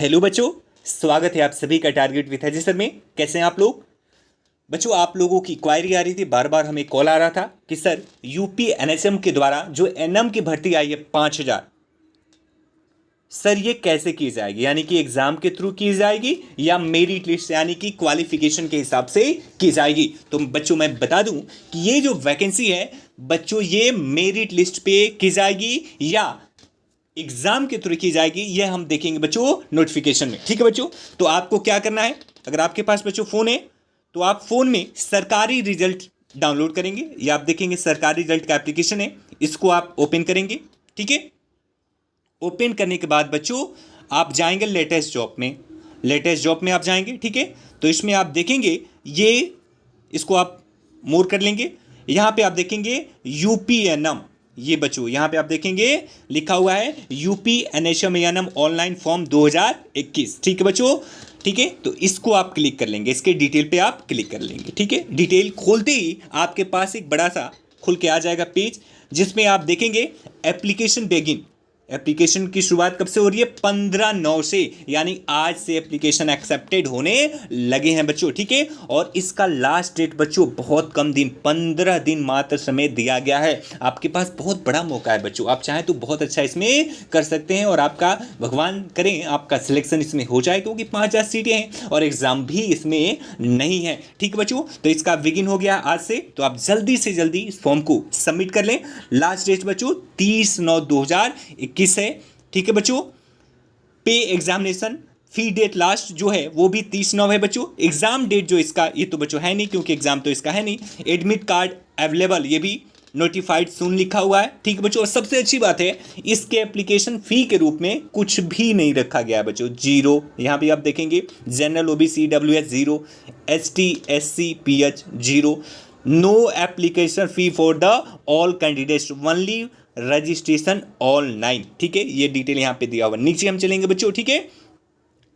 Hello बच्चों, स्वागत है आप सभी का टारगेट विथ अजय सर में। कैसे हैं आप लोग? बच्चों, आप लोगों की क्वायरी आ रही थी, बार बार हमें कॉल आ रहा था कि सर यूपी एनएचएम के द्वारा जो एनएम की भर्ती आई है 5,000, सर ये कैसे की जाएगी? यानी कि एग्जाम के थ्रू की जाएगी या मेरिट लिस्ट यानी कि क्वालिफिकेशन के हिसाब से की जाएगी? तो बच्चों मैं बता दूं कि ये जो वैकेंसी है बच्चों, ये मेरिट लिस्ट पे की जाएगी या एग्जाम के थ्रू की जाएगी, यह हम देखेंगे बच्चों नोटिफिकेशन में। ठीक है बच्चों, तो आपको क्या करना है, अगर आपके पास बच्चों फोन है तो आप फोन में सरकारी रिजल्ट डाउनलोड करेंगे या आप देखेंगे सरकारी रिजल्ट का एप्लीकेशन है, इसको आप ओपन करेंगे। ठीक है, ओपन करने के बाद बच्चों आप जाएंगे लेटेस्ट जॉब में आप जाएंगे। ठीक है, तो इसमें आप देखेंगे ये, इसको आप मोर कर लेंगे। यहां पे आप देखेंगे यूपीएनएम, ये बच्चों यहां पे आप देखेंगे लिखा हुआ है UP NHM ANM online form 2021। ठीक है बच्चों, ठीक है, तो इसको आप क्लिक कर लेंगे, इसके डिटेल पे आप क्लिक कर लेंगे। ठीक है, डिटेल खोलते ही आपके पास एक बड़ा सा खुल के आ जाएगा पेज, जिसमें आप देखेंगे एप्लीकेशन बेगिन। एप्लीकेशन की शुरुआत कब से हो रही है? 15/9 से, यानी आज से एप्लीकेशन एक्सेप्टेड होने लगे हैं बच्चों। ठीक है, और इसका लास्ट डेट बच्चों बहुत कम दिन, 15 दिन मात्र समय दिया गया है। आपके पास बहुत बड़ा मौका है बच्चों, आप चाहें तो बहुत अच्छा इसमें कर सकते हैं और आपका भगवान करें आपका सिलेक्शन इसमें हो जाए, क्योंकि 5,000 सीटें हैं और एग्जाम भी इसमें नहीं है। ठीक है बच्चों, तो इसका बिगिन हो गया आज से, तो आप जल्दी से जल्दी इस फॉर्म को सबमिट कर लें। लास्ट डेट बच्चों 30/9/2021 है। ठीक है बच्चों, पे एग्जामिनेशन फी डेट लास्ट जो है वो भी 30/9 है बच्चों। एग्जाम डेट जो इसका ये तो बच्चों है नहीं, क्योंकि एग्जाम तो इसका है नहीं। एडमिट कार्ड अवेलेबल, ये भी नोटिफाइड सून लिखा हुआ है। ठीक है बच्चों, और सबसे अच्छी बात है इसके एप्लीकेशन फी के रूप में कुछ भी नहीं रखा गया है बच्चों, जीरो। यहां भी आप देखेंगे general OBC WH zero, ST SC PH zero, no application fee for the all candidates, only registration online. ठीक है, ये डिटेल यहां पे दिया हुआ। नीचे हम चलेंगे बच्चों, ठीक है,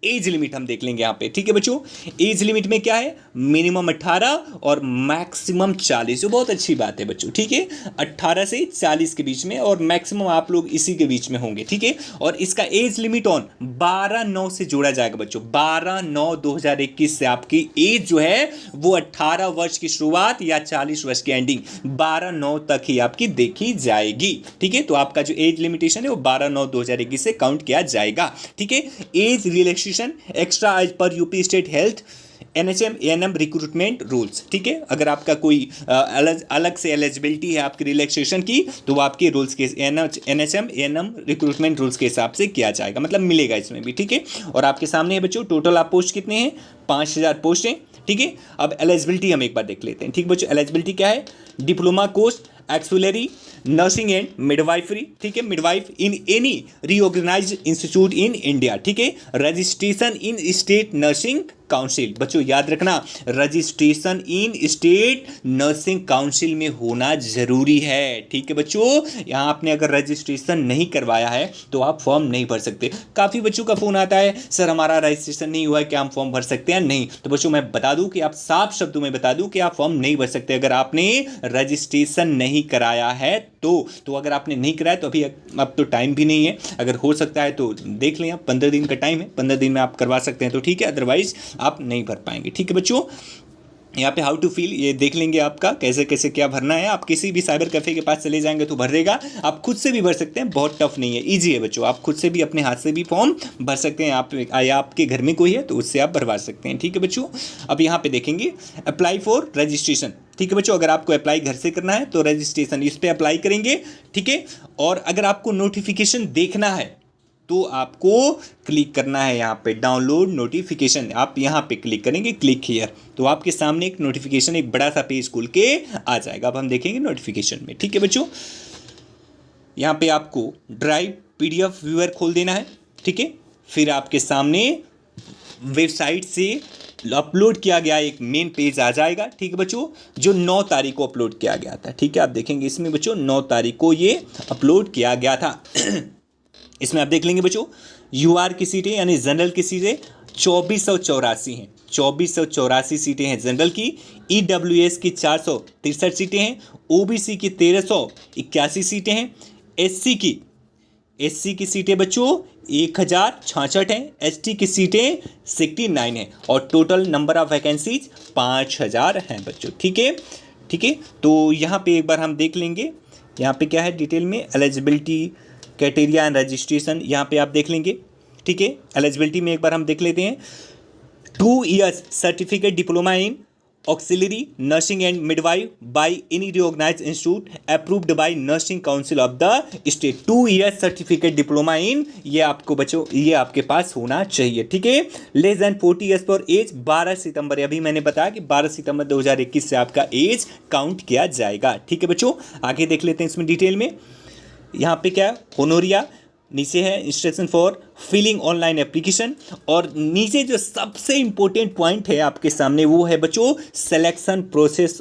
एज लिमिट हम देख लेंगे यहाँ पे। ठीक है बच्चों, एज लिमिट में क्या है? मिनिमम 18 और मैक्सिमम 40। जो बहुत अच्छी बात है बच्चों। ठीक है, 18 से 40 के बीच में और मैक्सिमम आप लोग इसी के बीच में होंगे। ठीक है, और इसका एज लिमिट ऑन 12/9 से जोड़ा जाएगा बच्चों। 12/9/2021 से आपकी एज जो है वो 18 वर्ष की शुरुआत या 40 वर्ष की एंडिंग 12/9 तक ही आपकी देखी जाएगी। ठीक है, तो आपका जो एज लिमिटेशन है वो 12/9/2021 से काउंट किया जाएगा। ठीक है, एज रिलैक्सेशन एक्स्ट्रा एज पर UP state health NHM ANM recruitment rules. ठीक है, अगर आपका कोई अलग से एलिजिबिलिटी है आपकी रिलैक्सेशन की, तो वो आपके रूल्स के एनएचएम एएनएम रिक्रूटमेंट रूल्स के हिसाब से किया जाएगा, मतलब मिलेगा इसमें भी। ठीक है, और आपके सामने है बच्चों टोटल आप पोस्ट कितने हैं? 5,000 पोस्ट हैं। ठीक है, अब एलिजिबिलिटी हम एक बार देख लेते हैं। ठीक बच्चों, एलिजिबिलिटी क्या है? Diploma course auxiliary nursing and midwifery. ठीक है, midwife in any reorganised institute in India. ठीक है, registration in state nursing council. बच्चों याद रखना, registration in state nursing council में होना जरूरी है। ठीक है बच्चों, यहां आपने अगर रजिस्ट्रेशन नहीं करवाया है तो आप फॉर्म नहीं भर सकते। काफ़ी बच्चों का फोन आता है, सर हमारा रजिस्ट्रेशन नहीं हुआ है, क्या हम फॉर्म भर सकते हैं? नहीं। तो बच्चों मैं बता दूं कि आप साफ शब्दों में बता दूं कि आप फॉर्म नहीं भर सकते अगर आपने रजिस्ट्रेशन नहीं कराया है तो अगर आपने नहीं कराया तो अभी अब तो टाइम भी नहीं है। अगर हो सकता है तो देख लें, आप 15 दिन का टाइम है, 15 दिन में आप करवा सकते हैं तो ठीक है, अदरवाइज आप नहीं भर पाएंगे। ठीक है बच्चों, यहाँ पे हाउ टू फील ये देख लेंगे आपका कैसे कैसे क्या भरना है। आप किसी भी साइबर कैफे के पास चले जाएंगे तो भर देगा। आप खुद से भी भर सकते हैं, बहुत टफ नहीं है, इजी है बच्चों। आप खुद से भी अपने हाथ से भी फॉर्म भर सकते हैं। आपके घर में कोई है तो उससे आप भरवा सकते हैं। ठीक है बच्चों, अब यहाँ पे देखेंगे अप्लाई फॉर रजिस्ट्रेशन। ठीक है बच्चों, अगर आपको अप्लाई घर से करना है तो रजिस्ट्रेशन इस पर अप्लाई करेंगे। ठीक है, और अगर आपको नोटिफिकेशन देखना है तो आपको क्लिक करना है यहाँ पे डाउनलोड नोटिफिकेशन। आप यहाँ पे क्लिक करेंगे, क्लिक हियर, तो आपके सामने एक नोटिफिकेशन, एक बड़ा सा पेज खुल के आ जाएगा। अब हम देखेंगे नोटिफिकेशन में। ठीक है बच्चों, यहाँ पे आपको ड्राइव पीडीएफ व्यूअर खोल देना है। ठीक है, फिर आपके सामने वेबसाइट से अपलोड किया गया एक मेन पेज आ जाएगा। ठीक है बच्चों, जो 9 तारीख को अपलोड किया गया था। ठीक है, आप देखेंगे इसमें बच्चों 9 तारीख को ये अपलोड किया गया था। इसमें आप देख लेंगे बच्चों यूआर की सीटें यानी जनरल की सीटें 2484 हैं। 2484 सीटें हैं जनरल की। ईडब्ल्यूएस की 463 सीटें हैं। ओबीसी की 1381 सीटें हैं। एससी की SC की सीटें बच्चों 1066 हैं, ST की सीटें 69 हैं और टोटल नंबर ऑफ वैकेंसीज 5000 हैं बच्चों। ठीक है, ठीक है। तो यहाँ पे एक बार हम देख लेंगे, यहाँ पे क्या है डिटेल में, एलिजिबिलिटी क्राइटेरिया एंड रजिस्ट्रेशन यहाँ पे आप देख लेंगे। ठीक है, एलिजिबिलिटी में एक बार हम देख लेते हैं। 2 years certificate diploma in auxiliary nursing and midwife by any recognised institute approved by nursing council of the state. 2 years certificate diploma in, ये आपको बच्चों ये आपके पास होना चाहिए। ठीक है, less than 40 years for age 12 सितंबर, अभी मैंने बताया कि 12 सितंबर 2021 से आपका एज काउंट किया जाएगा। ठीक है बच्चों, आगे देख लेते हैं इसमें डिटेल में। यहाँ पे क्या है, होनोरिया, नीचे है instruction for filling online application, और नीचे जो सबसे इंपॉर्टेंट पॉइंट है आपके सामने वो है बच्चों सिलेक्शन प्रोसेस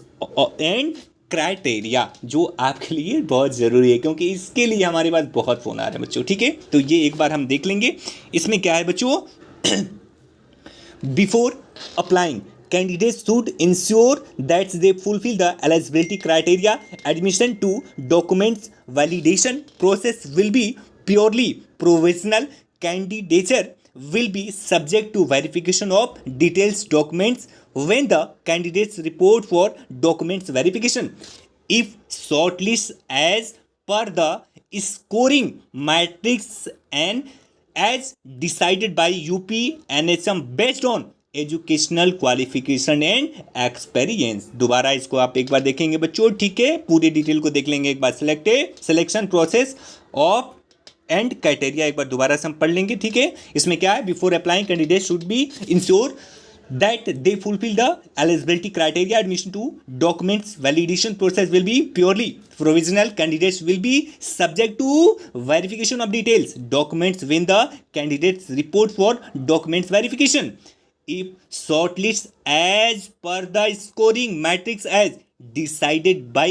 एंड क्राइटेरिया, जो आपके लिए बहुत ज़रूरी है क्योंकि इसके लिए हमारे पास बहुत फ़ोन आ रहे हैं बच्चों। ठीक है, तो ये एक बार हम देख लेंगे। इसमें क्या है बच्चों, before applying candidates should ensure that they fulfill the eligibility criteria. Admission to documents validation process will be purely provisional. Candidature will be subject to verification of details documents when the candidates report for documents verification. If shortlist as per the scoring matrix and as decided by UP NHM based on educational qualification and experience. दोबारा इसको आप एक बार देखेंगे बच्चों। ठीक है, पूरी detail को देख लेंगे एक बार। Selection process of and criteria एक बार दोबारा से हम पढ़ लेंगे। ठीक है, इसमें क्या है, before applying candidate should be ensure that they fulfill the eligibility criteria. Admission to documents validation process will be purely provisional. Candidates will be subject to verification of details documents when the candidates report for documents verification. If shortlist as per the scoring matrix as decided by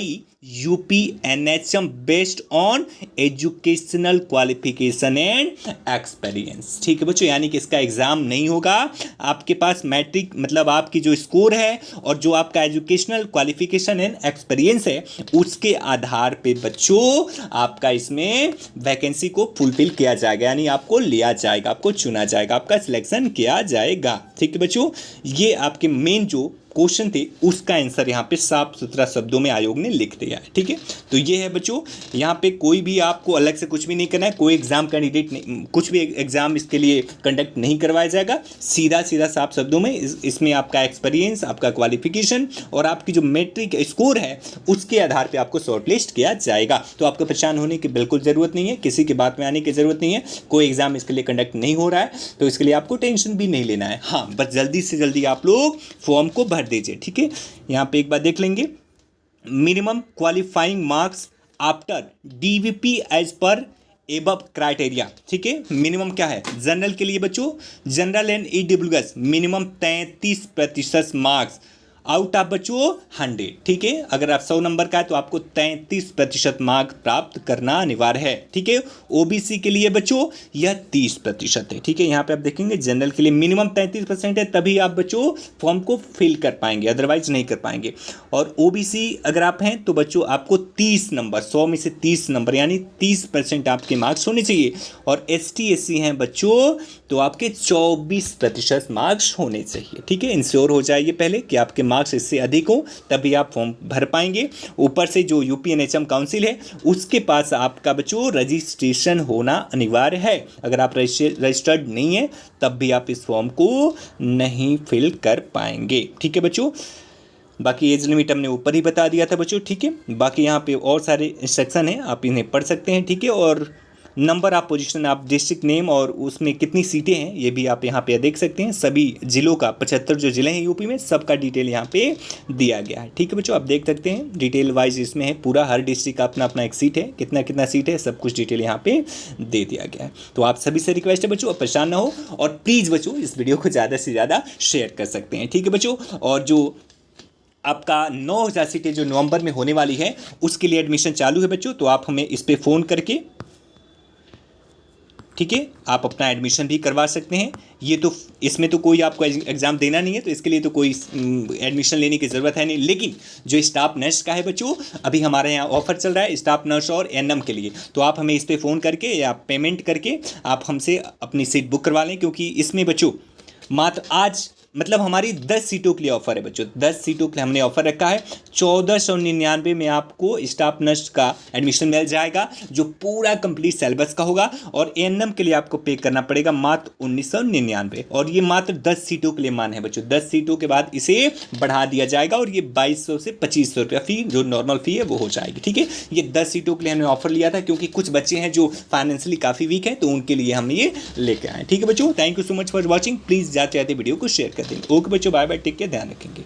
UP NHM based on educational qualification and experience. ठीक है बच्चों, यानी कि इसका exam नहीं होगा, आपके पास matric मतलब आपकी जो स्कोर है और जो आपका एजुकेशनल क्वालिफिकेशन एंड एक्सपीरियंस है उसके आधार पे बच्चों आपका इसमें वैकेंसी को फुलफिल किया जाएगा, यानी आपको लिया जाएगा, आपको चुना जाएगा, आपका सिलेक्शन किया जाएगा। ठीक है बच्चों, ये आपके मेन जो क्वेश्चन थे उसका आंसर यहाँ पे साफ सुथरा शब्दों में आयोग ने लिख दिया है। ठीक है, तो ये है बच्चों, यहाँ पे कोई भी आपको अलग से कुछ भी नहीं करना है, कोई एग्जाम कैंडिडेट नहीं, कुछ भी एग्जाम इसके लिए कंडक्ट नहीं करवाया जाएगा। सीधा सीधा साफ शब्दों में इसमें आपका एक्सपीरियंस, आपका क्वालिफिकेशन और आपकी जो मैट्रिक स्कोर है उसके आधार पर आपको शॉर्टलिस्ट किया जाएगा। तो आपको परेशान होने की बिल्कुल ज़रूरत नहीं है, किसी की बात में आने की ज़रूरत नहीं है, कोई एग्जाम इसके लिए कंडक्ट नहीं हो रहा है, तो इसके लिए आपको टेंशन भी नहीं लेना है। हाँ, बस जल्दी से जल्दी आप लोग फॉर्म को भर दीजिए। ठीक है, यहां पे एक बार देख लेंगे, minimum qualifying marks after DVP as per above criteria. ठीक है, मिनिमम क्या है जनरल के लिए बच्चों, general and EWS minimum 33% marks out of बच्चों 100। ठीक है, अगर आप 100 नंबर का है तो आपको 33% मार्क प्राप्त करना अनिवार्य है। ठीक है, OBC के लिए बच्चों यह 30% है। ठीक है, यहाँ पे आप देखेंगे जनरल के लिए मिनिमम 33% है, तभी आप बच्चों फॉर्म को फिल कर पाएंगे, अदरवाइज नहीं कर पाएंगे। और OBC अगर आप हैं तो बच्चों आपको 30 नंबर, 100 में से 30 नंबर यानी 30% आपके मार्क्स होने चाहिए। और ST SC हैं बच्चों तो आपके 24% मार्क्स होने चाहिए। ठीक है, इंश्योर हो जाइए पहले कि आपके मार्क्स इससे अधिक हो, तभी आप फॉर्म भर पाएंगे। ऊपर से जो UP NHM काउंसिल है उसके पास आपका बच्चों रजिस्ट्रेशन होना अनिवार्य है। अगर आप रजिस्टर्ड नहीं है तब भी आप इस फॉर्म को नहीं फिल कर पाएंगे। ठीक है बच्चों, बाकी एज लिमिट हमने ऊपर ही बता दिया था बच्चों। ठीक है, बाकी यहाँ पे और सारे इंस्ट्रक्शन हैं, आप इन्हें पढ़ सकते हैं। ठीक है, और नंबर ऑफ पोजीशन, आप डिस्ट्रिक्ट नेम और उसमें कितनी सीटें हैं ये भी आप यहाँ पे देख सकते हैं। सभी जिलों का 75 जो जिले हैं यूपी में सबका डिटेल यहाँ पे दिया गया है। ठीक है बच्चों, आप देख सकते हैं डिटेल वाइज इसमें है पूरा, हर डिस्ट्रिक्ट का अपना अपना एक सीट है, कितना कितना सीट है सब कुछ डिटेल यहाँ पे दे दिया गया है। तो आप सभी से रिक्वेस्ट है बच्चों, आप परेशान ना हो और प्लीज़ बच्चों इस वीडियो को ज़्यादा से ज़्यादा शेयर कर सकते हैं। ठीक है बच्चों, और जो आपका 9000 सीटें जो नवंबर में होने वाली है उसके लिए एडमिशन चालू है बच्चों, तो आप हमें इस पर फ़ोन करके ठीक है, आप अपना एडमिशन भी करवा सकते हैं। ये तो इसमें तो कोई आपको एग्ज़ाम देना नहीं है, तो इसके लिए तो कोई एडमिशन लेने की ज़रूरत है नहीं। लेकिन जो स्टाफ नर्स का है बच्चों, अभी हमारे यहाँ ऑफर चल रहा है स्टाफ नर्स और एनएम के लिए, तो आप हमें इस पर फ़ोन करके या पेमेंट करके आप हमसे अपनी सीट बुक करवा लें, क्योंकि इसमें बच्चों मात्र आज मतलब हमारी 10 सीटों के लिए ऑफर है बच्चों, 10 सीटों के लिए हमने ऑफर रखा है। 1499 में आपको स्टाफ नर्स का एडमिशन मिल जाएगा, जो पूरा कंप्लीट सिलेबस का होगा, और एएनएम के लिए आपको पे करना पड़ेगा मात्र 1999, और ये मात्र 10 सीटों के लिए मान है बच्चों। 10 सीटों के बाद इसे बढ़ा दिया जाएगा और ये 2200 से 2500 रुपया फी, जो नॉर्मल फी है वो हो जाएगी। ठीक है, ये 10 सीटों के लिए हमने ऑफर लिया था, क्योंकि कुछ बच्चे हैं जो फाइनेंशियली काफ़ी वीक है, तो उनके लिए हम ये लेके आए। ठीक है बच्चों, thank you so much for watching. Please जाते जाते वीडियो को शेयर कर देंगे। ओके बच्चों, बाय बाय, टेक केयर, ध्यान रखेंगे।